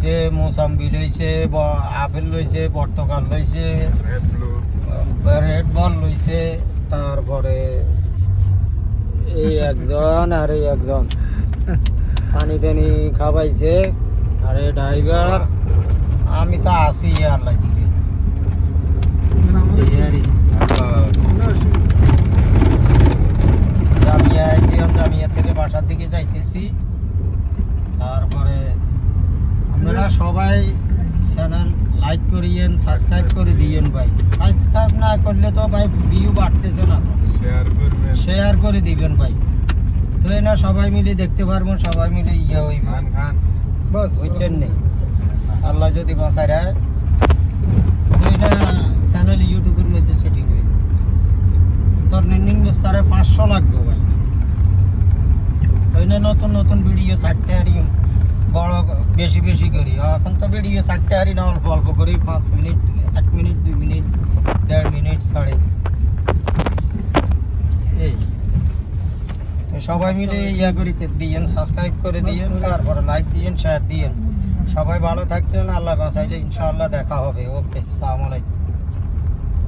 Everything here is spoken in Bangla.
লইছে, মোসাম্বি লইছে, আপেল লইছে, পর্তুগাল লইছে, রেড বল লইছে, তারপরে এই একজন আর এই একজন পানি টানি খাওয়াইছে। আর এই ড্রাইভার আমি তো আসি আল্লাহ দিলে। জামিয়া আইছি, জামিয়া থেকে বাসার দিকে যাইতেছি। তারপরে আপনারা সবাই চ্যানেল লাইক করিয়েন, সাবস্ক্রাইব করে দিয়েন ভাই। সাবস্ক্রাইব না করলে তো ভাই ভিউ বাড়তেছে না, তো শেয়ার করে দিবেন ভাই। তো না সবাই মিলে দেখতে পারবো, সবাই মিলে ইয়ে হইব, বুঝছেন নেই? আল্লাহ যদি বাঁচায় রায় এটা চ্যানেল ইউটিউবের মধ্যে সেটিং হইব। তোর নিম্ন স্তরে 500 লাগবে ভাই। ওই না নতুন নতুন ভিডিও ছাড়তে হারি, বড় বেশি বেশি করি। এখন তো ভিডিও ছাড়তে হারি না, অল্প অল্প করি, 5 মিনিট, 1 মিনিট, 2 মিনিট, 1.5 মিনিট ছাড়ে। এই তো সবাই মিলে ইয়া করে দিয়েন, সাবস্ক্রাইব করে দিয়েন, তারপরে লাইক দিয়েন, শেয়ার দিয়েন। সবাই ভালো থাকবেন, আল্লাহ বাঁচাইলে ইনশাআল্লাহ দেখা হবে। ওকে, আসসালামু আলাইকুম।